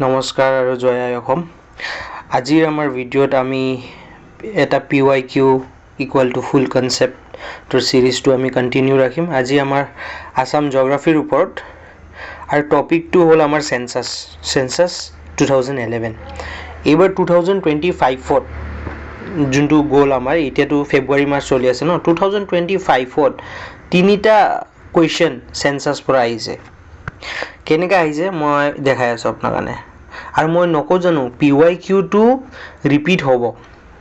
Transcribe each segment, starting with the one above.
নমস্কাৰ আৰু জয় আই অসম। আজিৰ আমাৰ ভিডিঅ'ত আমি এটা PYQ ইকুৱেল টু ফুল কনচেপ্টৰ চিৰিজটো আমি কণ্টিনিউ ৰাখিম। আজি আমাৰ আসাম জিঅ'গ্ৰাফিৰ ওপৰত আৰু টপিকটো হ'ল আমাৰ চেনচাছ 2011। এইবাৰ 2025ত যোনটো গ'ল আমাৰ, এতিয়াতো ফেব্ৰুৱাৰী মাহ চলি আছে ন, 2025ত তিনিটা কুৱেশ্যন চেনচাছ পৰা আহিছে। কেনেকৈ আহিছে মই দেখাই আছোঁ আপোনাৰ কাৰণে। আৰু মই নকওঁ জানো PYQটো ৰিপিট হ'ব,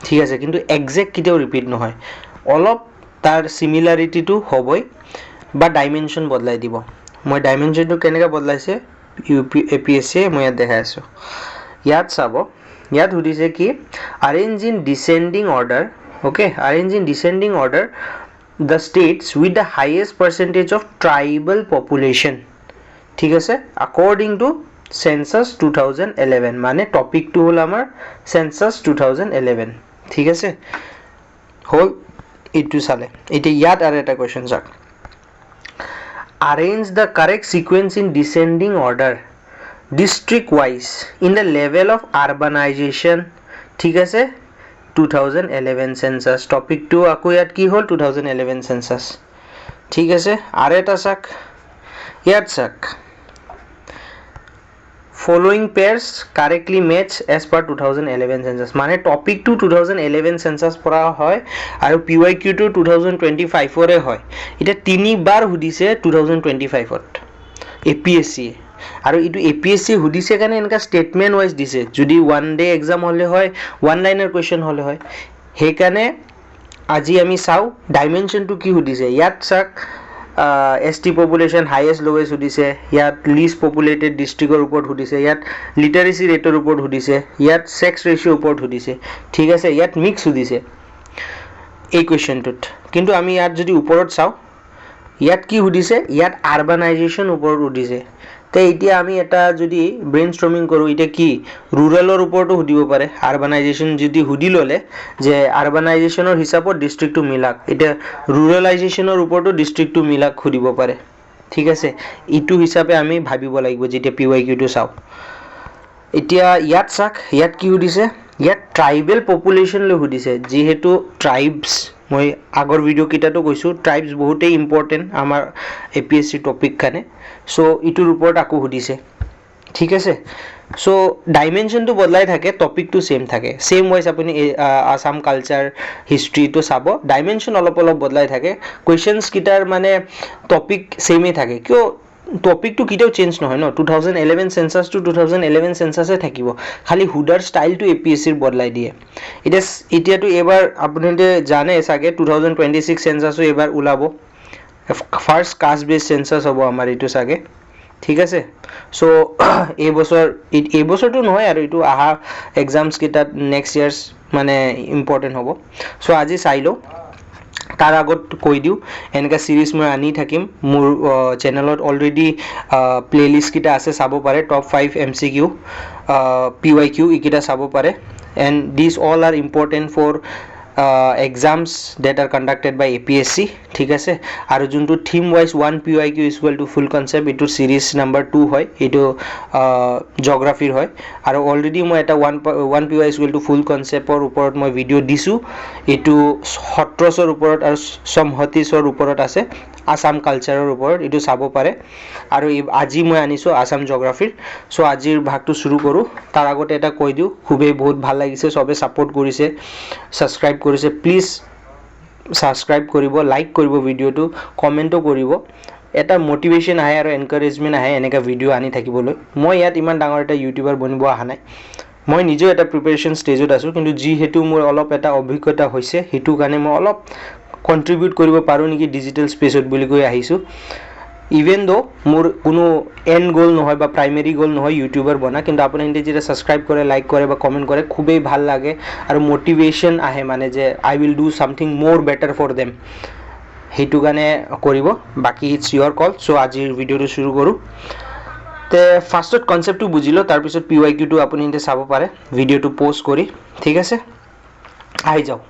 ঠিক আছে, কিন্তু একজেক্ট কেতিয়াও ৰিপিট নহয়, অলপ তাৰ চিমিলাৰিটিটো হ'বই বা ডাইমেনশ্যন বদলাই দিব। মই ডাইমেনশ্যনটো কেনেকৈ বদলাইছে APSCয়ে মই ইয়াত দেখাই আছোঁ। ইয়াত চাব, ইয়াত সুধিছে কি arrange in descending order, okay, arrange in descending order the states with the highest percentage of tribal population, ঠিক আছে, আকৰ্ডিং টু চেনচাছ 2011, মানে টপিকটো হ'ল আমাৰ চেনচাছ 2011, ঠিক আছে, হ'ল এইটো চালে। এতিয়া ইয়াত আৰু এটা কুৱেশ্যন চাওক, arrange the correct sequence in descending order district wise in the level of urbanization, ঠিক আছে, 2011 চেনচাছ টপিকটো আকৌ ইয়াত কি হ'ল 2011 চেনচাছ, ঠিক আছে। আৰু এটা চাওক, ইয়াত চাওক, following pairs correctly match as per 2011 census, মানে টপিক টো 2011 census পৰা হয় আৰু PYQ টো 2025 ৰে হয়। এটা তিনিবাৰ সুধিছে 2025ত APSC, আৰু এইটো APSC সুধিছে কাৰণে এনেকা ষ্টেটমেণ্ট ৱাইজ দিছে। যদি ওৱান ডে এক্সাম হ'লে হয়, ওৱান লাইনৰ কুৱেশ্যন হ'লে হয়, সেইকাৰণে আজি আমি চাওঁ ডাইমেনশ্যনটো কি সুধিছে। ইয়াত চাওক, ST পপুলেশ্যন হাইয়েষ্ট লৱেষ্ট সুধিছে, ইয়াত লিষ্ট পপুলেটেড ডিষ্ট্ৰিক্টৰ ওপৰত সুধিছে, ইয়াত লিটাৰেচি ৰেটৰ ওপৰত সুধিছে, ইয়াত ছেক্স ৰেচিঅ'ৰ ওপৰত সুধিছে, ঠিক আছে, ইয়াত মিক্স সুধিছে এই কুৱেশ্যনটোত। কিন্তু আমি ইয়াত যদি ওপৰত চাওঁ, ইয়াত কি সুধিছে, ইয়াত আৰবানাইজেশ্যন ওপৰত সুধিছে। তো এতিয়া আমি এটা যদি ব্ৰেইন ষ্ট্ৰমিং কৰোঁ, এতিয়া কি ৰুৰেলৰ ওপৰতো সুধিব পাৰে। আৰবানাইজেশ্যন যদি সুধি ল'লে যে আৰবানাইজেশ্যনৰ হিচাপত ডিষ্ট্ৰিক্টটো মিলাক, এতিয়া ৰুৰেলাইজেশ্যনৰ ওপৰতো ডিষ্ট্ৰিক্টটো মিলাক সুধিব পাৰে, ঠিক আছে। ইটো হিচাপে আমি ভাবিব লাগিব যেতিয়া PYQটো চাওঁ। এতিয়া ইয়াত চাওক, ইয়াত কি সুধিছে, ইয়াত ট্ৰাইবেল পপুলেশ্যন লৈ সুধিছে। যিহেতু ট্ৰাইবছ, মই আগৰ ভিডিঅ'কেইটাতো কৈছোঁ, ট্ৰাইবছ বহুতেই ইম্পৰ্টেণ্ট আমাৰ APSC টপিক কাৰণে, চ' ইটোৰ ওপৰত আকৌ সুধিছে, ঠিক আছে। চ' ডাইমেনশ্যনটো বদলাই থাকে, টপিকটো ছেইম থাকে। ছেইম ৱাইজ আপুনি আসাম কালচাৰ হিষ্ট্ৰীটো চাব, ডাইমেনশ্যন অলপ অলপ বদলাই থাকে, কুৱেশ্যনছকেইটাৰ মানে টপিক ছেইমেই থাকে। কিয়, টপিকটো কেতিয়াও চেঞ্জ নহয় ন, 2011 চেনচাছটো 2011 চেনচাছে থাকিব, খালি হুডাৰ ষ্টাইলটো APSCৰ বদলাই দিয়ে। এতিয়াতো এইবাৰ আপোনালোকে জানে চাগে 2026 চেনচাছো এইবাৰ ওলাব, ফাৰ্ষ্ট কাষ্ট বেছ চেনচাছ হ'ব আমাৰ এইটো চাগে, ঠিক আছে। চ' এইবছৰটো নহয় আৰু এইটো অহা এক্সামছকেইটাত নেক্সট ইয়াৰ্ছ মানে ইম্পৰ্টেণ্ট হ'ব। চ' আজি চাই লওঁ, তাৰ আগত কৈ দিওঁ, এনেকুৱা চিৰিজ মই আনি থাকিম। মোৰ চেনেলত অলৰেডি প্লে'লিষ্টকেইটা আছে, চাব পাৰে। টপ 5 MCQ PYQ এইকেইটা চাব পাৰে। And this all are important for exams that are conducted by APSC, ঠিক আছে। আৰু যোনটো theme wise 1 PYQ equal to full concept, এইটো চিৰিজ নম্বৰ 2 হয়, এইটো জিঅ'গ্ৰাফীৰ হয়। আৰু অলৰেডি মই এটা 1 PYQ ইকুৱেল টু ফুল কনচেপ্টৰ ওপৰত মই ভিডিঅ' দিছোঁ, এইটো সত্ৰছৰ ওপৰত আৰু সমহতীছৰ ওপৰত আছে, আসাম কালচাৰৰ ওপৰত, এইটো চাব পাৰে। আৰু আজি মই আনিছোঁ আসাম জিঅ'গ্ৰাফীৰ। চ' আজিৰ ভাগটো শুৰু কৰোঁ। তাৰ আগতে এটা কৈ দিওঁ, খুবেই বহুত ভাল লাগিছে, চবে ছাপোৰ্ট কৰিছে, ছাবস্ক্ৰাইব কৰিছে, প্লিজ ছাবস্ক্ৰাইব কৰিব, লাইক কৰিব ভিডিঅ'টো, কমেণ্টো কৰিব। এটা মটিভেশ্যন আহে আৰু এনকাৰেজমেণ্ট আহে এনেকৈ ভিডিঅ' আনি থাকিবলৈ। মই ইয়াত ইমান ডাঙৰ এটা ইউটিউবাৰ বনিব অহা নাই, মই নিজেও এটা প্ৰিপেৰেশ্যন ষ্টেজত আছোঁ, কিন্তু যিহেতু মোৰ অলপ এটা অভিজ্ঞতা হৈছে, সেইটো কাৰণে মই অলপ কণ্ট্ৰিবিউট কৰিব পাৰোঁ নেকি ডিজিটেল স্পেচত বুলি কৈ আহিছোঁ। ইভেন দ' মোৰ কোনো এণ্ড গ'ল নহয় বা প্ৰাইমেৰী গ'ল নহয় ইউটিউবাৰ বনা, কিন্তু আপুনি যেতিয়া ছাবস্ক্ৰাইব কৰে, লাইক কৰে বা কমেণ্ট কৰে, খুবেই ভাল লাগে আৰু মটিভেশ্যন আহে, মানে যে আই উইল ডু ছামথিং মোৰ বেটাৰ ফৰ দেম, সেইটো কাৰণে কৰিব। বাকী ইটছ ইয়ৰ কল। চ' আজিৰ ভিডিঅ'টো শুৰু কৰোঁ। তে ফাৰ্ষ্টত কনচেপ্টটো বুজি লওঁ, তাৰপিছত PYQটো আপুনি এতিয়া চাব পাৰে ভিডিঅ'টো প'জ কৰি, ঠিক আছে। আহি যাওঁ।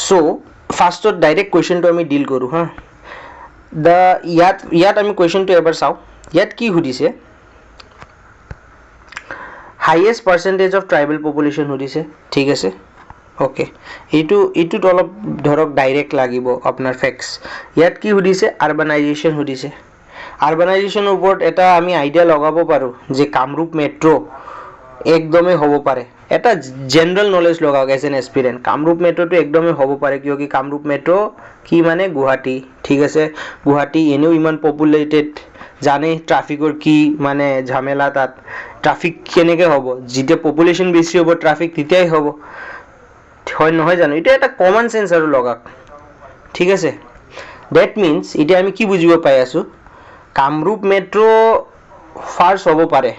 চ' ফাৰ্ষ্টত ডাইৰেক্ট কুৱেশ্যনটো আমি ডিল কৰোঁ হা। ইয়াত আমি কুৱেশ্যনটো এবাৰ চাওঁ। ইয়াত কি সুধিছে, highest percentage of tribal population সুধিছে ঠিক আছে ওকে এইটোত অলপ ধৰক ডাইৰেক্ট লাগিব আপোনাৰ ফেক্টছ ইয়াত কি সুধিছে আৰবানাইজেশ্যন সুধিছে আৰবানাইজেশ্যনৰ ওপৰত এটা আমি আইডিয়া লগাব পাৰোঁ যে কামৰূপ মেট্ৰ' একদমেই হ'ব পাৰে এটা জেনাৰেল নলেজ লগাওক এজ এন এক্সপিৰিয়েঞ্চ কামৰূপ মেট্ৰ'টো একদমেই হ'ব পাৰে কিয় কি কামৰূপ মেট্ৰ' কি মানে গুৱাহাটী ঠিক আছে গুৱাহাটী এনেও ইমান পপুলেটেড জানেই ট্ৰাফিকৰ কি মানে ঝামেলা তাত ট্ৰাফিক কেনেকৈ হ'ব যেতিয়া পপুলেশ্যন বেছি হ'ব ট্ৰাফিক তেতিয়াই হ'ব হয় নহয় জানো এটা এটা কমন সেন্স আৰু লগাক ঠিক আছে দ্যাট মিন্স এতিয়া আমি কি বুজিব পাই আছো কামৰূপ মেট্ৰ' ফাৰ্ষ্ট হ'ব পাৰে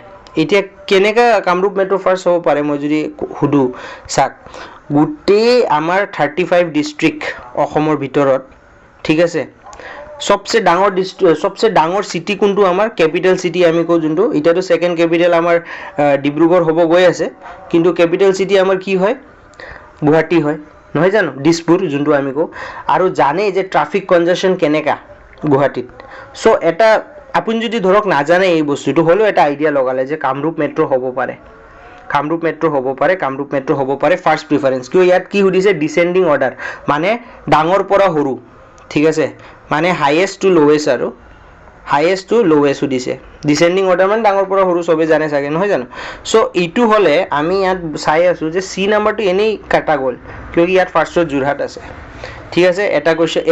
এতিয়া কেনেকৈ কামৰূপ মেট্ৰ' ফাৰ্ষ্ট হ'ব পাৰে মই যদি সুধো চাক গোটেই আমাৰ 35 ডিষ্ট্ৰিক্ট অসমৰ ভিতৰত ঠিক আছে सबसे डाঙर सिटी कोनটো আমাৰ ক্যাপিটাল সিটি আমি কও যোনটো এটাটো সেকেন্ড ক্যাপিটাল আমাৰ ডিব্ৰুগড় হ'ব গৈ আছে কিন্তু ক্যাপিটাল সিটি আমাৰ কি হয় গুৱাহাটী হয় নহয় জানো দিছপুৰ যোনটো আমি কও আৰু জানে যে ট্ৰাফিক কনজেশন কেনেকা গুৱাহাটীত সো এটা আপুনি যদি ধৰক না জানে এই বস্তুটো হলো এটা আইডিয়া লগালে যে কামৰূপ মেট্ৰ' হ'ব পাৰে কামৰূপ মেট্ৰ' হ'ব পাৰে ফাৰ্স্ট প্ৰিফাৰেন্স কিয় ইয়াত কি সুধিছে ডিসেন্ডিং অৰ্ডাৰ মানে ডাঙৰ পৰা সৰু ঠিক আছে মানে হাইয়েষ্ট টু লোৱেষ্ট আৰু হাইয়েষ্ট টু লোৱেষ্ট সুধিছে ডিসেন্ডিং অৰ্ডাৰ মানে ডাঙৰ পৰা সৰু সবে জানে চাগে নহয় জানো সো এইটো হলে আমি ইয়াত চাই আছো যে সি নাম্বাৰটো এনেই কাটা গ'ল কিয় ইয়াত ফাৰ্ষ্টত যোৰহাট আছে ঠিক আছে এটা কোৱেশ্চন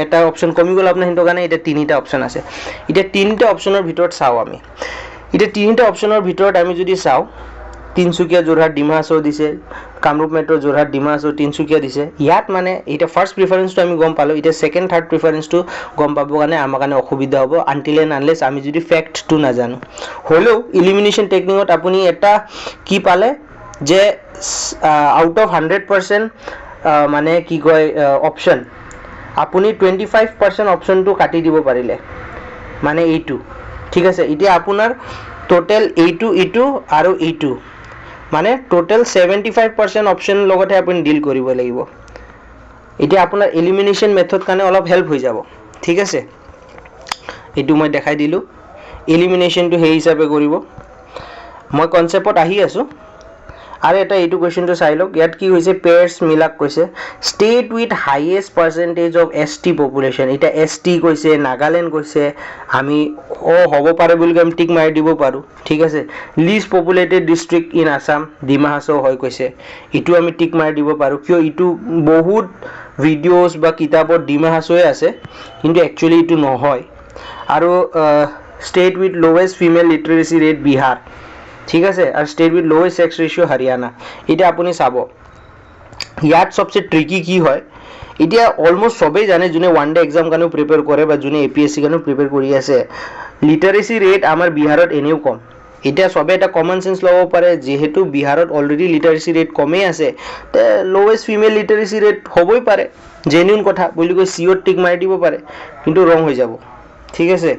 এটা অপচন কমি গ'ল আপোনাৰ হিন্তৰ কাৰণে এটা তিনিটা অপচন আছে এটা তিনিটা অপচনৰ ভিতৰত চাও আমি এটা তিনিটা অপচনৰ ভিতৰত আমি যদি চাও তিনসুকিয়া যোৰহাট ডিমা হাছাও দিছে কামৰূপ মেট্ৰ' যোৰহাট ডিমা হাছাও তিনসুকিয়া দিছে ইয়াত মানে এটা ফাৰ্স্ট প্ৰিফাৰেন্সটো আমি গম পালো এটা সেকেন্ড থাৰ্ড প্ৰিফাৰেন্সটো গম পাব কাৰণে আমাৰ কাৰণে অসুবিধা হ'ব আনটিল এণ্ড আনলেছ আমি যদি ফ্যাক্টটো নাজানো হলো এলিমিনেশন টেকনিকত আপুনি এটা কি পালে যে আউট অফ 100% মানে কি কয় অপচন আপুনি 25% অপচনটো কাটি দিব পাৰিলে মানে এইটো ঠিক আছে এতিয়া আপোনাৰ টোটাল এইটো আৰু এইটো মানে টোটাল 75% অপচন লগতে আপুনি ডিল কৰিব লাগিব এতিয়া আপোনাৰ এলিমিনেশন মেথড কাৰণে অলপ হেল্প হৈ যাব ঠিক আছে এইটো মই দেখাই দিলো এলিমিনেশনটো হেই হিচাপে কৰিব মই কনসেপ্টত আহি আছো আৰু এটা এইটো কোৱেশ্চনটো চাই লওক ইয়াত কি হৈছে পেয়াৰ্স মিলাক কৈছে state with highest percentage of ST population এটা এসটি কৈছে নাগালেণ্ড কৈছে আমি হ'ব পাৰে বুলি আমি টিক মাৰি দিব পাৰো ঠিক আছে list populated district in Assam Dima Hasao হয় কৈছে ইটো আমি টিক মাৰি দিব পাৰো কিয় ইটো বহুত ভিডিওস বা কিতাপত ডিমা হাছাওয়ে আছে কিন্তু একচুয়ালি ইটো নহয় আৰু state with lowest female literacy rate Bihar ঠিক আছে আৰ state with lowest sex ratio Haryana এটা আপুনি চাব ইয়াত সবচে ট্ৰিকি কি হয় এতিয়া অলমোস্ট সবেই জানে যোনে ওয়ান ডে এক্সাম কাৰণে প্ৰিপেয়াৰ কৰে বা যোনে এপিএসসি কাৰণে প্ৰিপেয়াৰ কৰি আছে লিটাৰেসি ৰেট আমাৰ বিহাৰত এনেও কম এতিয়া সবে এটা কমন সেন্স ল'ব পাৰে যেহেতু বিহাৰত অলৰেডি লিটাৰেসি ৰেট কমেই আছে তে লোৱেষ্ট ফিমেল লিটাৰেসি ৰেট হ'বই পাৰে জেনুইন কথা বুলি কৈ সিঅ' টিক মাৰি দিব পাৰে কিন্তু ৰং হৈ যাব ঠিক আছে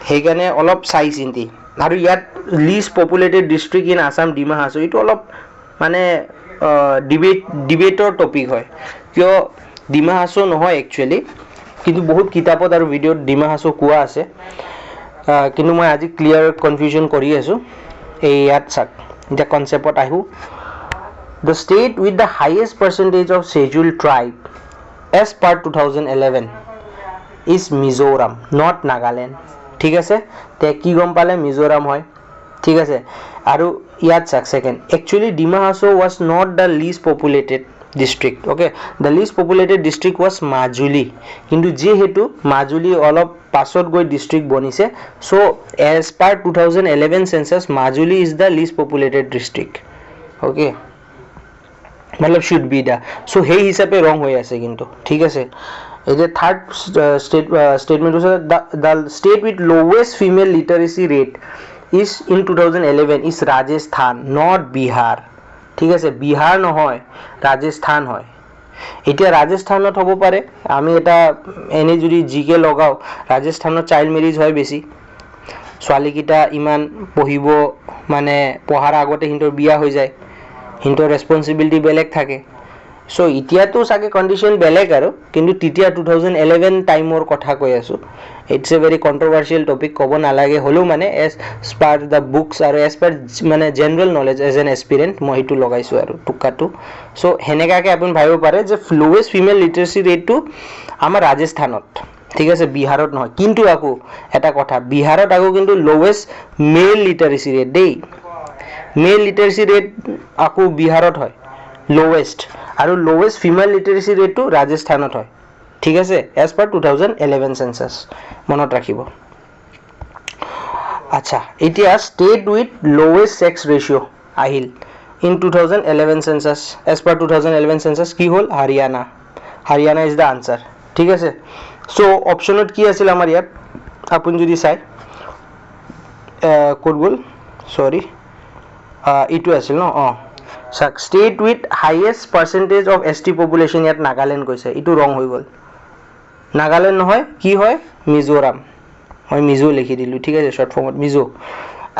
সেইকাৰণে অলপ চাই চিন্তি আৰু ইয়াত list populated district in Assam Dima Hasao এইটো অলপ মানে ডিবেটৰ টপিক হয় কিয় ডিমা হাছাও নহয় একচুয়ালি কিন্তু বহুত কিতাপত আৰু ভিডিঅ'ত ডিমা হাছাও কোৱা আছে কিন্তু মই আজি ক্লিয়াৰ কনফিউজন কৰি আছো এই ইয়াত চাক এটা কনসেপ্টত আহো the state with the highest percentage of scheduled tribe as per 2011 is Mizoram not Nagaland ঠিক আছে তে কি গম পালে মিজোরাম হয় ঠিক আছে আৰু ইয়াত চাক second actually Dima Hasao was not the least populated district okay the least populated district was Majuli কিন্তু যেহেতু মাজুলী অলপ পাছত গৈ ডিস্ট্ৰিক্ট বনিছে so as per 2011 census Majuli is the least populated district okay मतलब should be the so hey হিসাবে wrong হৈ আছে কিন্তু ঠিক আছে এই যে থার্ড স্টেটমেন্ট হচ্ছে the state with lowest female literacy rate is in 2011 is Rajasthan not Bihar ঠিক আছে বিহার নহয় রাজস্থান হয় এতিয়া রাজস্থানত হ'ব পাৰে আমি এটা এনে যদি জিকে লগাও ৰাজস্থানত চাইল্ড ম্যাৰেজ হয় বেছি ছোৱালীকিটা ইমান পঢ়িব মানে পঢ়াৰ আগতে হিন্তৰ বিয়া হৈ যায় হিন্তৰ ৰেসপন্সিবিলিটি বেলেগ থাকে সো ইতিয়াতো চাগে কণ্ডিশ্যন বেলেগ আৰু কিন্তু তেতিয়া 2011 টাইমৰ কথা কৈ আছোঁ it's a very controversial topic ক'ব নালাগে হ'লেও মানে এজ পাৰ দ্য বুকছ আৰু এজ পাৰ মানে general knowledge as an experience মই সেইটো লগাইছোঁ আৰু টোকাটো চ' সেনেকুৱাকৈ আপুনি ভাবিব পাৰে যে লোৱেষ্ট ফিমেল লিটাৰেচি ৰেটটো আমাৰ ৰাজস্থানত ঠিক আছে বিহাৰত নহয় কিন্তু আকৌ এটা কথা বিহাৰত আকৌ কিন্তু লোৱেষ্ট মেল লিটাৰেচি ৰেট দেই মেল লিটাৰেচি ৰেট আকৌ বিহাৰত হয় লোৱেষ্ট আৰু লোৱেষ্ট ফিমেল লিটাৰেচি ৰেটটো ৰাজস্থানত হয় ঠিক আছে এজ পাৰ 2011 চেঞ্চাছ মনত ৰাখিব আচ্ছা এতিয়া state with lowest sex ratio' আহিল in 2011 census as per 2011 census কি হ'ল হাৰিয়ানা ইজ দ্য আনচাৰ ঠিক আছে চ' অপশ্যনত কি আছিল আমাৰ ইয়াত আপুনি যদি চাই ক'ত গ'ল চৰি এইটো আছিল ন অঁ চাওক state with highest percentage of S T population ইয়াত নাগালেণ্ড কৈছে এইটো ৰং হৈ গ'ল নাগালেণ্ড নহয় কি হয় মিজোৰাম মই মিজো লিখি দিলোঁ ঠিক আছে শ্বৰ্ট ফৰ্মত মিজো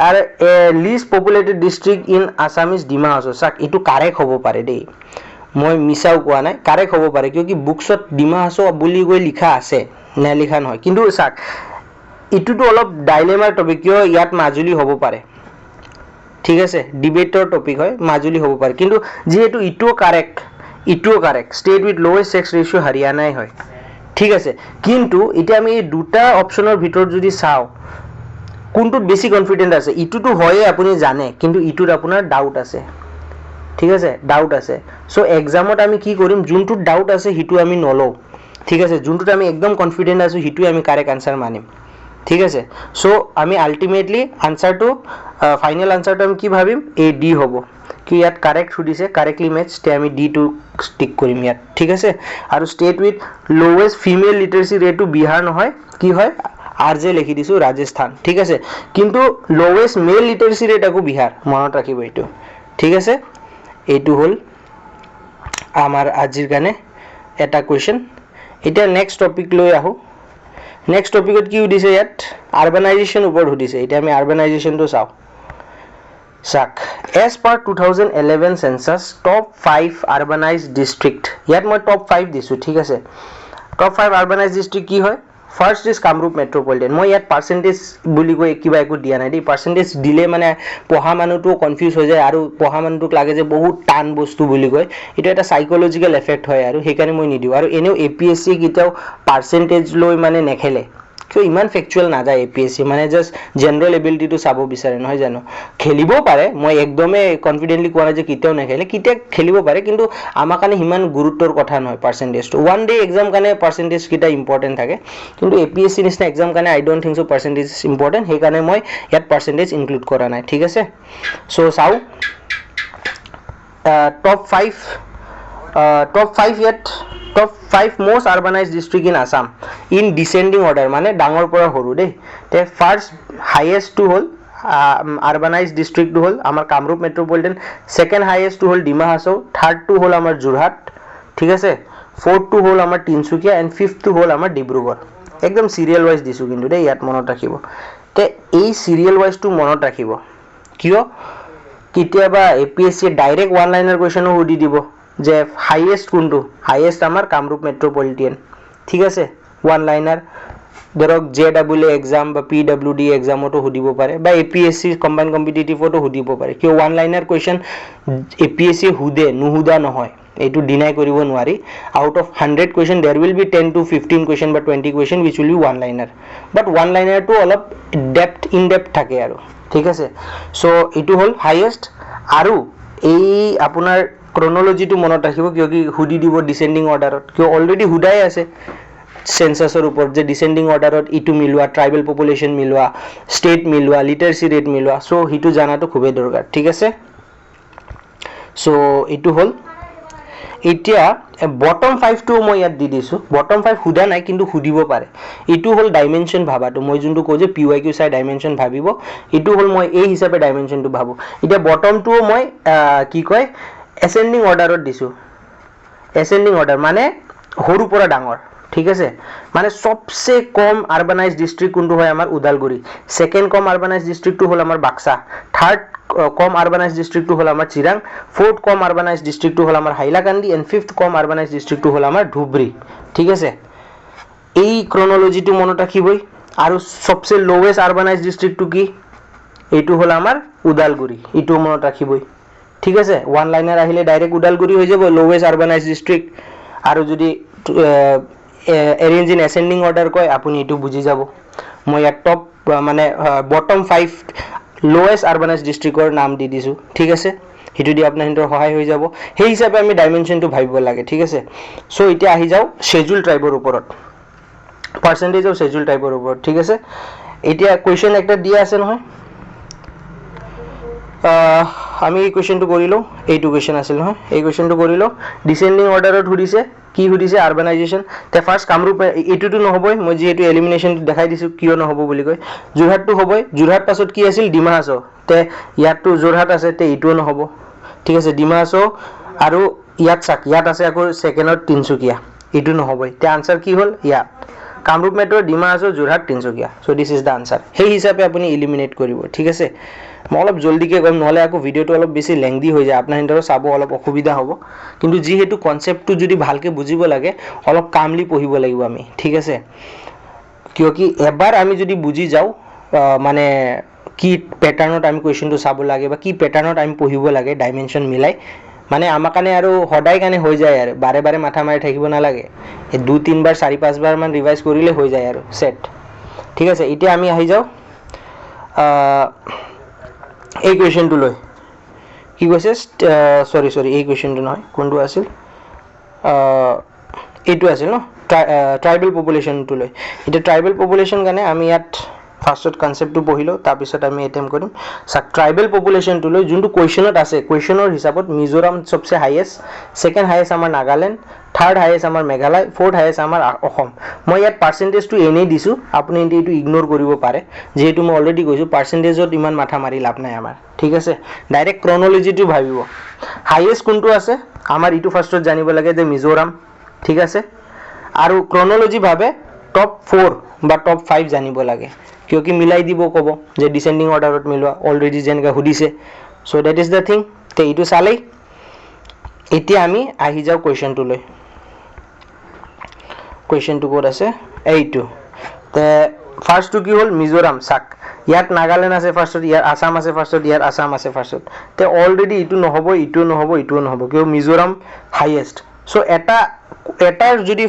আৰু list populated district in Assam is Dima Hasao চাওক এইটো কাৰেক্ট হ'ব পাৰে দেই মই মিছাও কোৱা নাই কাৰেক্ট হ'ব পাৰে কিয় কি বুকছত ডিমা হাছাও বুলি কৈ লিখা আছে নেলিখা নহয় কিন্তু চাওক এইটোতো অলপ ডাইলেমাৰ টপিক কিয় ইয়াত মাজুলী হ'ব পাৰে ঠিক আছে ডিবেটৰ টপিক হয় মাজুলী হ'ব পাৰে কিন্তু যিহেতু ইটোও correct state with lowest sex ratio' হাৰিয়ানাই হয় ঠিক আছে কিন্তু এতিয়া আমি এই দুটা অপশ্যনৰ ভিতৰত যদি চাওঁ কোনটোত বেছি কনফিডেণ্ট আছে ইটোতো হয়ে আপুনি জানে কিন্তু ইটোত আপোনাৰ ডাউট আছে ঠিক আছে ডাউট আছে চ' এক্সামত আমি কি কৰিম যোনটোত ডাউট আছে সিটো আমি নলওঁ ঠিক আছে যোনটোত আমি একদম কনফিডেণ্ট আছোঁ সিটোৱে আমি কাৰেক্ট আনচাৰ মানিম ঠিক আছে চ' আমি আল্টিমেটলি আনচাৰটো ফাইনেল আনচাৰটো আমি কি ভাবিম এ ডি হ'ব কি ইয়াত কাৰেক্ট সুধিছে কাৰেক্টলি মেটচ তে আমি ডিটো ষ্টিক কৰিম ইয়াত ঠিক আছে আৰু ষ্টেট উইথ লোৱেষ্ট ফিমেল লিটাৰেচি ৰেটটো বিহাৰ নহয় কি হয় আৰ জে লিখি দিছোঁ ৰাজস্থান ঠিক আছে কিন্তু লোৱেষ্ট মেল লিটাৰেচি ৰেট আকৌ বিহাৰ মনত ৰাখিব এইটো ঠিক আছে এইটো হ'ল আমাৰ আজিৰ কাৰণে এটা কুৱেশ্যন এতিয়া নেক্সট টপিক লৈ আহোঁ নেক্সট টপিকত কি সুধিছে ইয়াত আৰবানাইজেশ্যন ওপৰত সুধিছে এতিয়া আমি আৰবানাইজেশ্যনটো চাওঁ চাক as per 2011 census top 5 urbanized district ইয়াত মই টপ 5 দিছোঁ ঠিক আছে টপ 5 আৰবানাইজ ডিষ্ট্ৰিক্ট কি হয় ফাৰ্ষ্ট ইজ কামৰূপ মেট্ৰপলিটেন মই ইয়াত পাৰ্চেণ্টেজ বুলি কৈ কিবা একো দিয়া নাই দেই পাৰ্চেণ্টেজ দিলে মানে পঢ়া মানুহটো কনফিউজ হৈ যায় আৰু পঢ়া মানুহটোক লাগে যে বহুত টান বস্তু বুলি কয় এইটো এটা চাইক'লজিকেল এফেক্ট হয় আৰু সেইকাৰণে মই নিদিওঁ আৰু এনেও এ পি এছ চি কেতিয়াও পাৰ্চেণ্টেজ লৈ মানে নেখেলে কিয় ইমান ফেকচুৱেল নাযায় এ পি এছ চি মানে জাষ্ট জেনেৰেল এবিলিটিটো চাব বিচাৰে নহয় জানো খেলিবও পাৰে মই একদমেই কনফিডেণ্টলি কোৱা নাই যে কেতিয়াও নেখেলে কেতিয়া খেলিব পাৰে কিন্তু আমাৰ কাৰণে সিমান গুৰুত্বৰ কথা নহয় পাৰ্চেণ্টেজটো ওৱান ডে এক্সাম কাৰণে পাৰ্চেণ্টেজকেইটা ইম্পৰ্টেণ্ট থাকে কিন্তু এ পি এছ চি নিচিনা এক্সাম কাৰণে I don't think so' percentage important সেইকাৰণে মই ইয়াত পাৰ্চেণ্টেজ ইনক্লুড কৰা নাই ঠিক আছে চ' চাওঁ টপ 5 ইয়াত top 5 most urbanized district in Assam in descending order মানে ডাঙৰ পৰা সৰু দেই তে ফাৰ্ষ্ট হাইয়েষ্টটো হ'ল urbanized districtটো হ'ল আমাৰ কামৰূপ মেট্ৰপলিটেন ছেকেণ্ড হাইয়েষ্টটো হ'ল ডিমা হাছাও থাৰ্ডটো হ'ল আমাৰ যোৰহাট ঠিক আছে ফ'ৰ্থটো হ'ল আমাৰ তিনচুকীয়া এণ্ড ফিফথটো হ'ল আমাৰ ডিব্ৰুগড় একদম চিৰিয়েল ৱাইজ দিছোঁ কিন্তু দেই ইয়াত মনত ৰাখিব তে এই চিৰিয়েল ৱাইজটো মনত ৰাখিব কিয় কেতিয়াবা এ পি এছ চিয়ে ডাইৰেক্ট ওৱান লাইনাৰ কুৱেশ্যনো সুধি দিব যে হাইয়েষ্ট কোনটো হাইয়েষ্ট আমাৰ কামৰূপ মেট্ৰপলিটেন ঠিক আছে ওৱান লাইনাৰ ধৰক জে ডাবল এ এক্সাম বা পি ডাব্লিউ ডি এক্সামতো সুধিব পাৰে বা A P S C combine কম্পিটিটিভতো সুধিব পাৰে কিয় one liner question A P S C সুধে নুসুধা নহয় এইটো ডিনাই কৰিব নোৱাৰি out of 100 question there will be 10 to 15 question বা 20 question which will be one liner but one লাইনাৰটো অলপ ইন ডেপ্থ থাকে আৰু ঠিক আছে চ' এইটো হ'ল হাইয়েষ্ট আৰু এই আপোনাৰ ক্ৰনলজিটো মনত ৰাখিব কিয় কি সুধি দিব ডিচেণ্ডিং অৰ্ডাৰত কিয় অলৰেডি সুধাই আছে চেঞ্চাছৰ ওপৰত যে ডিচেণ্ডিং অৰ্ডাৰত ইটো মিলোৱা ট্ৰাইবেল পপুলেশ্যন মিলোৱা ষ্টেট মিলোৱা লিটাৰেচি ৰেট মিলোৱা চ' সেইটো জনাটো খুবেই দৰকাৰ ঠিক আছে চ' এইটো হ'ল এতিয়া বটম 5টো মই ইয়াত দি দিছোঁ বটম 5 সোধা নাই কিন্তু সুধিব পাৰে এইটো হ'ল ডাইমেনশ্যন ভাবাটো মই যোনটো কওঁ যে পি ৱাই কিউ চাই ডাইমেনশ্যন ভাবিব এইটো হ'ল মই এই হিচাপে ডাইমেনশ্যনটো ভাবোঁ এতিয়া বটমটোও মই কি কয় এচেণ্ডিং অৰ্ডাৰত দিছোঁ এচেণ্ডিং অৰ্ডাৰ মানে সৰুৰ পৰা ডাঙৰ ঠিক আছে মানে সবচে কম আৰবানাইজ ডিষ্ট্ৰিক্ট কোনটো হয় আমাৰ ওদালগুৰি ছেকেণ্ড কম আৰবানাইজ ডিষ্ট্ৰিক্টটো হ'ল আমাৰ বাক্সা থাৰ্ড কম আৰবানাইজ ডিষ্ট্ৰিক্টটো হ'ল আমাৰ চিৰাং, ফ'ৰ্থ কম আৰবানাইজ ডিষ্ট্ৰিক্টটো হ'ল আমাৰ হাইলাকান্দি, এণ্ড ফিফথ কম আৰবানাইজ ডিষ্ট্ৰিক্টটো হ'ল আমাৰ ধুবুৰী। ঠিক আছে, এই ক্ৰনলজিটো মনত ৰাখিবই। আৰু সবচে লোৱেষ্ট আৰবানাইজ ডিষ্ট্ৰিক্টটো কি? এইটো হ'ল আমাৰ ওদালগুৰি, এইটো মনত ৰাখিবই। ঠিক আছে, ওৱান লাইনাৰ আহিলে ডাইৰেক্ট ওদালগুৰি হৈ যাব, লোৱেষ্ট আৰবানাইজ ডিষ্ট্ৰিক্ট। আৰু যদি এৰেঞ্জ ইন এচেণ্ডিং অৰ্ডাৰ কয় আপুনি এইটো বুজি যাব। মই ইয়াত টপ মানে বটম 5 লোৱেষ্ট আৰবানাইজ ডিষ্ট্ৰিক্টৰ নাম দি দিছোঁ। ঠিক আছে, সেইটো দি আপোনাৰ সিহঁতৰ সহায় হৈ যাব। সেই হিচাপে আমি ডাইমেনশ্যনটো ভাবিব লাগে। ঠিক আছে, চ' এতিয়া আহি যাওঁ শ্বেডুল ট্ৰাইবৰ ওপৰত, পাৰ্চেণ্টেজ অফ শ্বেডুল ট্ৰাইবৰ ওপৰত। ঠিক আছে, এতিয়া কুৱেশ্যন একটা দিয়া আছে নহয়, আমি এই কুৱেশ্যনটো কৰি লওঁ। এইটো কুৱেশ্যন আছিল নহয়, এই কুৱেশ্যনটো কৰি লওঁ। ডিচেণ্ডিং অৰ্ডাৰত সুধিছে, কি সুধিছে? আৰবানাইজেশ্যন। তে ফাৰ্ষ্ট কামৰূপ, এইটোতো নহ'বই, মই যিহেতু এলিমিনেশ্যনটো দেখাই দিছোঁ কিয় নহ'ব বুলি কয়। যোৰহাটটো হ'বই, যোৰহাট পাছত কি আছিল? ডিমা হাছাও। তে ইয়াততো যোৰহাট আছে, তে এইটোও নহ'ব। ঠিক আছে, ডিমা হাছাও আৰু ইয়াত চাক, ইয়াত আছে আকৌ ছেকেণ্ডত তিনিচুকীয়া, এইটো নহ'বই। তে আনচাৰ কি হ'ল? ইয়াত Kamrup metro', Dima Hasao, Jorhat, Tinsukia. So' this is the answer. সেই হিচাপে আপুনি ইলিমিনেট কৰিব। ঠিক আছে, মই অলপ জল্দিকৈ ক'ম, নহ'লে আকৌ ভিডিঅ'টো অলপ বেছি লেংদি হৈ যায়, আপোনাৰ সিহঁতৰ চাব অলপ অসুবিধা হ'ব। কিন্তু যিহেতু কনচেপ্টটো যদি ভালকৈ বুজিব লাগে, অলপ কামলি পঢ়িব লাগিব আমি। ঠিক আছে, কিয় কি এবাৰ আমি যদি বুজি যাওঁ মানে কি পেটাৰ্ণত আমি কুৱেশ্যনটো চাব লাগে বা কি পেটাৰ্ণত আমি পঢ়িব লাগে ডাইমেনশ্যন মিলাই, মানে আমাৰ কাৰণে আৰু সদায় কাৰণে হৈ যায় আৰু বাৰে বাৰে মাথা মাৰি থাকিব নালাগে। এই 2-3 বাৰ 4-5 বাৰমান ৰিভাইজ কৰিলে হৈ যায় আৰু ছেট। ঠিক আছে, এতিয়া আমি আহি যাওঁ এই কুৱেশ্যনটো লৈ। কি কৈছে? চৰি এই কুৱেশ্যনটো নহয়, কোনটো আছিল? এইটো আছিল ন, ট্ৰাইবেল পপুলেশ্যনটো লৈ। এতিয়া ট্ৰাইবেল পপুলেশ্যন কাৰণে আমি ইয়াত ফাৰ্ষ্টত কনচেপ্টটো পঢ়িলোঁ, তাৰপিছত আমি এটেম্প কৰিম। চাওক, ট্ৰাইবেল পপুলেশ্যনটো লৈ যোনটো কুৱেশ্যনত আছে, কুৱেশ্যনৰ হিচাপত মিজোৰাম চবচে হাইয়েষ্ট, ছেকেণ্ড হাইয়েষ্ট আমাৰ নাগালেণ্ড, থাৰ্ড হাইয়েষ্ট আমাৰ মেঘালয়, ফ'ৰ্থ হাইয়েষ্ট আমাৰ অসম। মই ইয়াত পাৰ্চেণ্টেজটো এনেই দিছোঁ, আপুনি এইটো ইগন'ৰ কৰিব পাৰে, যিহেতু মই অলৰেডি কৈছোঁ পাৰ্চেণ্টেজত ইমান মাথা মাৰি লাভ নাই আমাৰ। ঠিক আছে, ডাইৰেক্ট ক্ৰনলজিটো ভাবিব। হাইয়েষ্ট কোনটো আছে আমাৰ, এইটো ফাৰ্ষ্টত জানিব লাগে যে মিজোৰাম। ঠিক আছে, আৰু ক্ৰনলজি ভাবে টপ 4 বা টপ 5 জানিব লাগে, কিয় কি মিলাই দিব ক'ব যে ডিচেণ্ডিং অৰ্ডাৰত মিলোৱা, অলৰেডি যেনেকৈ সুধিছে। চ' ডেট ইজ দ্য থিং। তে এইটো চালেই, এতিয়া আমি আহি যাওঁ কুৱেশ্যনটো লৈ। কুৱেশ্যনটো ক'ত আছে? এইটো। তে ফাৰ্ষ্টটো কি হ'ল? মিজোৰাম। চাক, ইয়াত নাগালেণ্ড আছে ফাৰ্ষ্টত, ইয়াত আছাম আছে ফাৰ্ষ্টত, ইয়াত আছাম আছে ফাৰ্ষ্টত। তে অলৰেডি এইটো নহ'ব, এইটোও নহ'ব, এইটোও নহ'ব, কিয় মিজোৰাম হাইয়েষ্ট। চ' এটাৰ যদি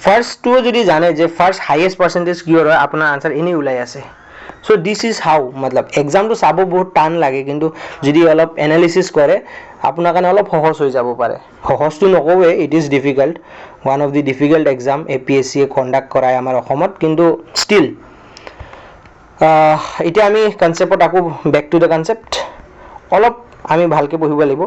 ফাৰ্ষ্টটোও যদি জানে যে ফাৰ্ষ্ট হাইয়েষ্ট পাৰ্চেণ্টেজ কিহৰ হয়, আপোনাৰ আনচাৰ এনেই ওলাই আছে। চ' দিছ ইজ হাউ, মতলব এক্সামটো চাব বহুত টান লাগে, কিন্তু যদি অলপ এনালিচিছ কৰে আপোনাৰ কাৰণে অলপ সহজ হৈ যাব পাৰে। সহজটো নকওঁৱেই, it is difficult, one of the difficult exam APSCয়ে কণ্ডাক্ট কৰায় আমাৰ অসমত, কিন্তু ষ্টিল। এতিয়া আমি কনচেপ্টত আকৌ বেক টু দ্য কনচেপ্ট, অলপ আমি ভালকৈ পঢ়িব লাগিব।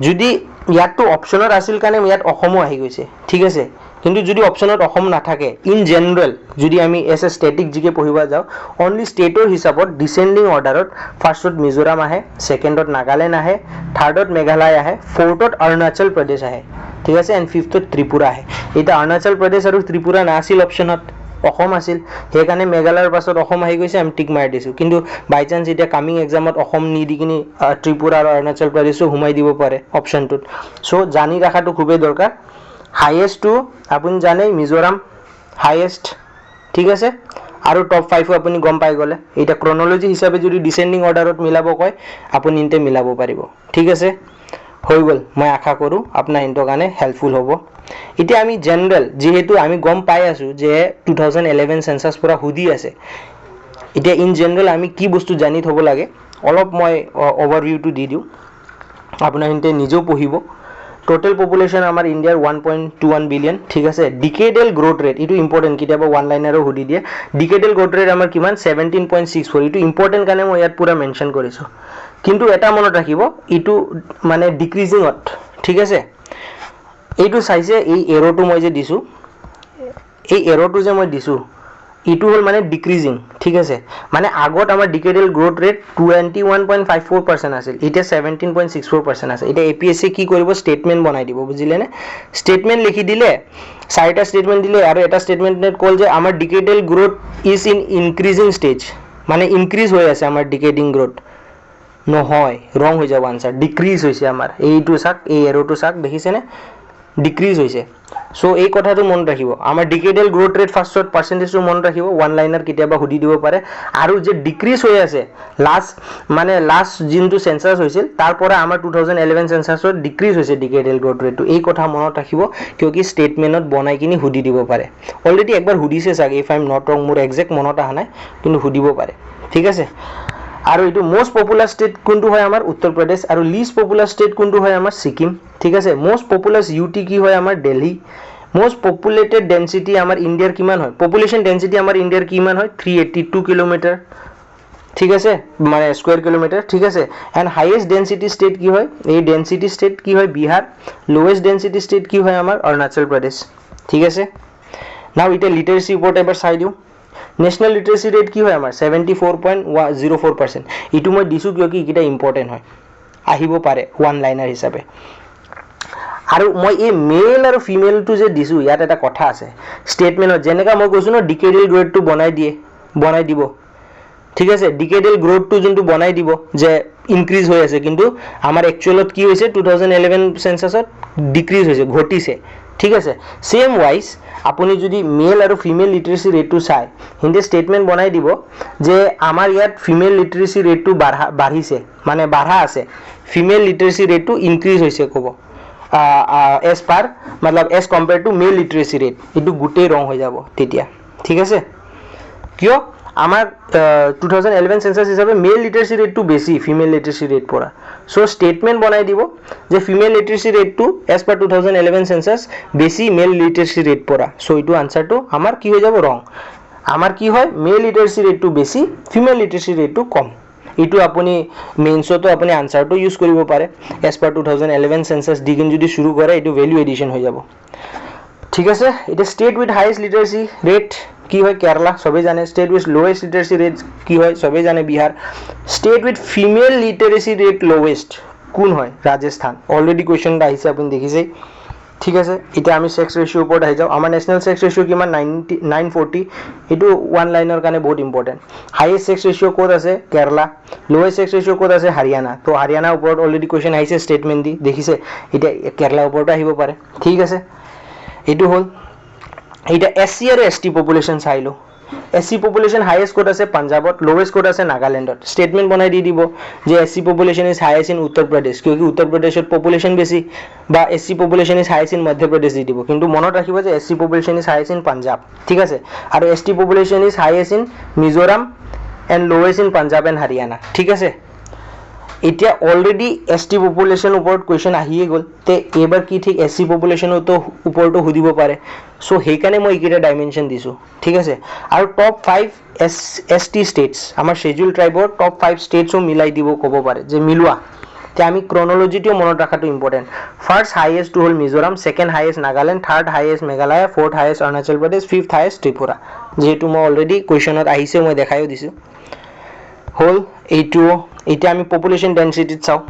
যদি ইয়াততো অপশ্যনত আছিল কাৰণে ইয়াত অসমো আহি গৈছে। ঠিক আছে, কিন্তু যদি অপশ্যনত অসম নাথাকে, ইন জেনেৰেল যদি আমি এছ এ ষ্টেটিক জিকে পঢ়িব যাওঁ, অনলি ষ্টেটৰ হিচাপত ডিচেণ্ডিং অৰ্ডাৰত ফাৰ্ষ্টত মিজোৰাম আহে, ছেকেণ্ডত নাগালেণ্ড আহে, থাৰ্ডত মেঘালয় আহে, ফ'ৰ্থত অৰুণাচল প্ৰদেশ আহে। ঠিক আছে, এণ্ড ফিফথত ত্ৰিপুৰা আহে। এতিয়া অৰুণাচল প্ৰদেশ আৰু ত্ৰিপুৰা নাছিল অপশ্যনত, অসম আছিল, সেইকাৰণে মেঘালয়ৰ পাছত অসম আহি গৈছে, আমি টিক মাৰি দিছোঁ। কিন্তু বাই চান্স এতিয়া কামিং এক্সামত অসম নিদি কিনি ত্ৰিপুৰা আৰু অৰুণাচল প্ৰদেশো সোমাই দিব পাৰে অপশ্যনটোত। চ' জানি ৰখাটো খুবেই দৰকাৰ। হাইয়েষ্টটো আপুনি জানেই, মিজোৰাম হাইয়েষ্ট। ঠিক আছে, আৰু টপ 5 আপুনি গম পাই গ'লে। এতিয়া ক্ৰনলজি হিচাপে যদি ডিচেণ্ডিং অৰ্ডাৰত মিলাব কয়, আপুনি ইনতে মিলাব পাৰিব। ঠিক আছে, হৈ গ'ল। মই আশা কৰোঁ আপোনাৰ ইনটোৰ কাৰণে হেল্পফুল হ'ব। এতিয়া আমি জেনেৰেল, যিহেতু আমি গম পাই আছোঁ যে 2011 চেঞ্চাছ পৰা সুধি আছে, এতিয়া ইন জেনেৰেল আমি কি বস্তু জানি থ'ব লাগে, অলপ মই অভাৰভিউটো দি দিওঁ, আপোনাৰ সিহঁতে নিজেও পঢ়িব। টোটেল পপুলেশ্যন আমাৰ ইণ্ডিয়াৰ 1.21 বিলিয়ন। ঠিক আছে, ডিকেডেল গ্ৰোথ ৰেট, এইটো ইম্পৰ্টেণ্ট, কেতিয়াবা ওৱান লাইনাৰো সুধি দিয়ে। ডিকেডেল গ্ৰোথ ৰেট আমাৰ কিমান? 17.64। এইটো ইম্পৰ্টেণ্ট কাৰণে মই ইয়াত পূৰা মেনশ্যন কৰিছোঁ। কিন্তু এটা মনত ৰাখিব, এইটো মানে ডিক্ৰিজিঙত। ঠিক আছে, এইটো চাইছে, এই এৰ'টো মই যে দিছোঁ, এই এৰ'টো যে মই দিছোঁ, এইটো হ'ল মানে ডিক্ৰিজিং। ঠিক আছে, মানে আগত আমাৰ ডিকেডেল গ্ৰোথ ৰেট 21.54% আছিল, এতিয়া 17.64% আছে। এতিয়া APSC কি কৰিব? ষ্টেটমেণ্ট বনাই দিব, বুজিলেনে? ষ্টেটমেণ্ট লিখি দিলে, 4টা ষ্টেটমেণ্ট দিলে, আৰু এটা ষ্টেটমেণ্টত ক'ল যে আমাৰ ডিকেডেল growth is in increasing stage, মানে ইনক্ৰিজ হৈ আছে আমাৰ ডিকেডিং গ্ৰোথ। নহয়, ৰং হৈ যাব আনসাৰ, ডিক্ৰিজ হৈছে আমাৰ, এইটো চাক, এই এৰোটো চাক, দেখিছেনে ডিক্ৰিজ হৈছে। সো এই কথাটো মনত ৰাখিব। আমাৰ ডিকেডেল গ্ৰোথ ৰেট ফাৰ্ষ্টত পাৰ্চেন্টেজটো মনত ৰাখিব, ওৱান লাইনাৰ কেতিয়াবা সুধি দিব পাৰে। আৰু যে ডিক্ৰিজ হৈ আছে লাষ্ট যোনটো সেন্সাস হৈছিল তাৰ পৰা আমাৰ 2011 সেন্সাসত ডিক্ৰিজ হৈছে ডিকেডেল গ্ৰোথ ৰেটটো, এই কথা মনত ৰাখিব, কিউকি স্টেটমেন্টত বনাই কিনি সুধি দিব পাৰে। অলৰেডি একবাৰ সুধিছে চাগে, ইফ আই এম নট ৰং, মোৰ এক্সাক্ট মনত অহা নাই, কিন্তু সুধিব পাৰে, ঠিক আছে। আৰু এইটো মোস্ট পপুলাৰ ষ্টেট কোনটো হয় আমাৰ উত্তৰ প্ৰদেশ, আৰু লিষ্ট পপুলাৰ ষ্টেট কোনটো হয় আমাৰ ছিকিম, ঠিক আছে। মোস্ট পপুলাৰ ইউটি কি হয় আমাৰ দিল্লী। মোস্ট পপুলেটেড ডেন্সিটি আমাৰ ইণ্ডিয়াৰ কিমান হয়, পপুলেশ্যন ডেন্সিটি আমাৰ ইণ্ডিয়াৰ কিমান হয় 382 কিলোমিটাৰ, ঠিক আছে, মানে স্কোয়ার কিলোমিটার, ঠিক আছে। এন্ড হাইয়েস্ট ডেন্সিটি স্টেট কি হয়, এই ডেন্সিটি স্টেট কি হয় বিহার, লোয়েস্ট ডেন্সিটি স্টেট কি হয় আমাৰ অৰুণাচল প্ৰদেশ, ঠিক আছে। নাও এটা লিটাৰেসি ওপৰত এবাৰ চাই দিওঁ। নেশনাল লিটাৰেসি ৰেট কি হয় আমাৰ 74.04%। এইটো মই দিছোঁ কিয় কি এইকেইটা ইম্পৰ্টেণ্ট হয়, আহিব পাৰে ওৱান লাইনাৰ হিচাপে। আৰু মই এই মেল আৰু ফিমেলটো যে দিছোঁ, ইয়াত এটা কথা আছে ষ্টেটমেণ্টত, যেনেকৈ মই কৈছোঁ ন ডিকেডেল গ্ৰোথটো বনাই দিব, ঠিক আছে। ডিকেডেল গ্ৰোথটো যোনটো বনাই দিব যে ইনক্ৰিজ হৈ আছে, কিন্তু আমাৰ একচুৱেলত কি হৈছে 2011 সেন্সাসত ডিক্ৰিজ হৈছে, ঘটিছে, ঠিক আছে। সেম ওয়াইজ আপুনি যদি মেল আৰু ফিমেল লিটাৰেসি ৰেটটো চাই, হিন্দে স্টেটমেন্ট বনাই দিব যে আমাৰ ইয়াত ফিমেল লিটাৰেসি ৰেটটো বাঢ়িছে, মানে বাঢ়া আছে, ফিমেল লিটাৰেসি ৰেটটো ইনক্ৰিজ হৈছে ক'ব, এজ পাৰ মতলব as compare to male literacy rate, এইটো গোটেই ৰং হৈ যাব তেতিয়া, ঠিক আছে। কিয় আমাৰ 2011 সেন্সাস হিচাপে মেল লিটাৰেসি ৰেটটো বেছি ফিমেল লিটাৰেসি ৰেট পৰা। সো স্টেটমেন্ট বনাই দিব যে ফিমেল লিটাৰেসি ৰেটটো এজ পাৰ 2011 সেন্সাস বেছি মেল লিটাৰেসি ৰেট পৰা। সো এইটো আনসাৰটো আমাৰ কি হৈ যাব ৰং। আমাৰ কি হয় মেল লিটাৰেসি ৰেটটো বেছি, ফিমেল লিটাৰেসি ৰেটটো কম। এইটো আপুনি মেইনছতো আপুনি আনসাৰটো ইউজ কৰিব পাৰে, এজ পাৰ 2011 সেন্সাস দি কিনে যদি শুৰু কৰে এইটো ভ্যালু এডিশন হৈ যাব, ঠিক আছে। এটা state with highest literacy rate কি হয় কেরালা, সবাই জানে। State with lowest literacy rate কি হয় সবাই জানে Bihar. State with female literacy rate lowest কোন হয় রাজস্থান, অলরেডি কোয়েশ্চনটা আহিছে আপুনি দেখিছেই, ঠিক আছে। এতিয়া আমি সেক্স রেশিও ওপৰত আহি যাওঁ। আমাৰ নেশনাল সেক্স ৰেশিও কিমান 940, এইটো ওৱান লাইনৰ কাৰণে বহুত ইম্পৰ্টেণ্ট। হাইয়েস্ট সেক্স ৰেশিও ক'ত আছে কেৰালা, লোৱেষ্ট সেক্স ৰেশিও ক'ত আছে হাৰিয়ানা। তো হাৰিয়ানাৰ ওপৰত অলৰেডি কোয়েশ্চন আহিছে ষ্টেটমেণ্ট দি, দেখিছে। এতিয়া কেৰালাৰ ওপৰতো আহিব পাৰে, ঠিক আছে। এইটো হ'ল। এতিয়া এসসি আৰু এসটি পপুলেশ্যন চাই লওঁ। এসসি পপুলেশ্যন হাইয়েস্ট ক'ত আছে পাঞ্জাবত, লোৱেষ্ট ক'ত আছে নাগালেণ্ডত। স্টেটমেণ্ট বনাই দি দিব যে SC population is highest in Uttar Pradesh, কিয়কি উত্তৰ প্ৰদেশত পপুলেশ্যন বেছি, বা SC population is highest in Madhya Pradesh দি দিব। কিন্তু মনত ৰাখিব যে SC population is highest in Punjab, ঠিক আছে। আৰু ST population is highest in Mizoram and lowest in Punjab and Haryana, ঠিক আছে। এতিয়া অলৰেডি এসটি পপুলেশ্যন ওপৰত কুৱেশ্যন আহিয়ে গ'ল, তে এইবাৰ কি ঠিক এসসি পপুলেশ্যনৰ ওপৰতো সুধিব পাৰে। সো সেইকাৰণে মই এইকেইটা ডাইমেনশ্যন দিছোঁ, ঠিক আছে। আৰু টপ 5 এসটি ষ্টেটছ, আমাৰ শেডিউল ট্ৰাইবৰ টপ 5 ষ্টেটছো মিলাই দিব ক'ব পাৰে যে মিলোৱা। এতিয়া আমি ক্ৰনলজিটোও মনত ৰখাটো ইম্পৰ্টেণ্ট। ফাৰ্ষ্ট হাইয়েষ্টটো হ'ল Mizoram, second highest Nagaland, third highest Meghalaya, fourth highest Arunachal Pradesh, fifth highest Tripura. যিহেতু মই অলৰেডি কুৱেশ্যনত আহিছে, মই দেখাইও দিছোঁ হ'ল এইটো। এতিয়া আমি পপুলেশ্যন ডেন্সিটিত চাওঁ।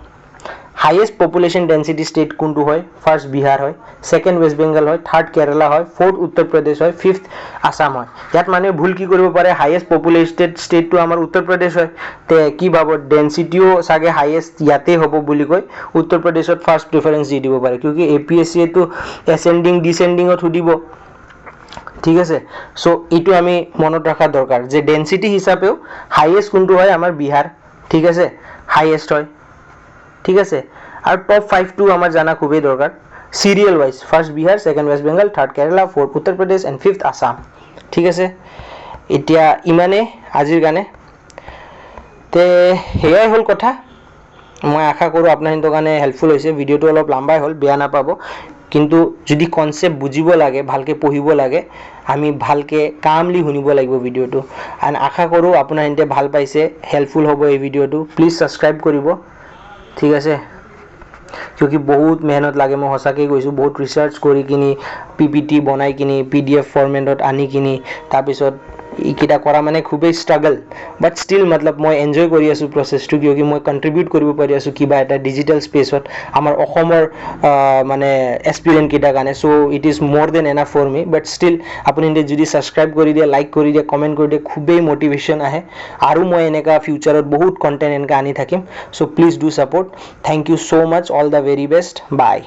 হাইয়েষ্ট পপুলেশ্যন ডেন্সিটি ষ্টেট কোনটো হয়, ফাৰ্ষ্ট বিহাৰ হয়, ছেকেণ্ড ৱেষ্ট বেংগল হয়, থাৰ্ড কেৰালা হয়, ফ'ৰ্থ উত্তৰ প্ৰদেশ হয়, ফিফথ আসাম হয়। ইয়াত মানুহে ভুল কি কৰিব পাৰে, হাইয়েষ্ট পপুলেটেড ষ্টেটটো আমাৰ উত্তৰ প্ৰদেশ হয়, তে কি ভাব ডেন্সিটিও চাগে হাইয়েষ্ট ইয়াতে হ'ব বুলি কৈ উত্তৰ প্ৰদেশত ফাৰ্ষ্ট প্ৰিফাৰেঞ্চ দি দিব পাৰে, কিয়কি APSCটো এচেণ্ডিং ডিচেণ্ডিঙত সুধিব, ঠিক আছে। সো এইটো আমি মনত ৰখা দৰকাৰ যে ডেন্সিটি হিচাপেও হাইয়েষ্ট কোনটো হয় আমাৰ বিহাৰ, ঠিক আছে, হাইয়েষ্ট হয়, ঠিক আছে। আৰু টপ 5টো আমাৰ জানা খুবেই দৰকাৰ serial wise, first Bihar, second West Bengal, third Kerala, fourth Uttar Pradesh and fifth Assam, ঠিক আছে। এতিয়া ইমানেই আজিৰ কাৰণে, তে সেয়াই হ'ল কথা। মই আশা কৰোঁ আপোনালোকৰ কাৰণে হেল্পফুল হৈছে। ভিডিঅ'টো অলপ লম্বাই হ'ল, বেয়া নাপাব, কিন্তু যদি কনচেপ্ট বুজিব লাগে, ভালকৈ পঢ়িব লাগে, আমি ভালকৈ কামলি শুনিব লাগিব ভিডিঅ'টো। এণ্ড আশা কৰোঁ আপোনালোকে ভাল পাইছে, হেল্পফুল হ'ব এই ভিডিঅ'টো। প্লিজ ছাবস্ক্ৰাইব কৰিব, ঠিক আছে। কিয়কি বহুত মেহনত লাগে, মই সঁচাকৈ কৈছোঁ, বহুত ৰিচাৰ্চ কৰি কিনি PPT বনাই কিনি PDF ফৰ্মেটত আনি কিনি তাৰপিছত এইকেইটা কৰা মানে খুবেই ষ্ট্ৰাগল বাট ষ্টিল মতলব মই এনজয় কৰি আছোঁ প্ৰচেছটো কিয় কি মই কণ্ট্ৰিবিউট কৰিব পাৰি আছোঁ কিবা এটা ডিজিটেল স্পেচত আমাৰ অসমৰ মানে এক্সপিৰিয়েঞ্চ কেইটাৰ কাৰণে so' it is more than enough for me but still আপুনি যদি ছাবস্ক্ৰাইব কৰি দিয়ে লাইক কৰি দিয়ে কমেণ্ট কৰি দিয়ে খুবেই মটিভেশ্যন আহে আৰু মই এনেকুৱা ফিউচাৰত বহুত কণ্টেণ্ট এনেকৈ আনি থাকিম so' please do support thank you so' much all the very best by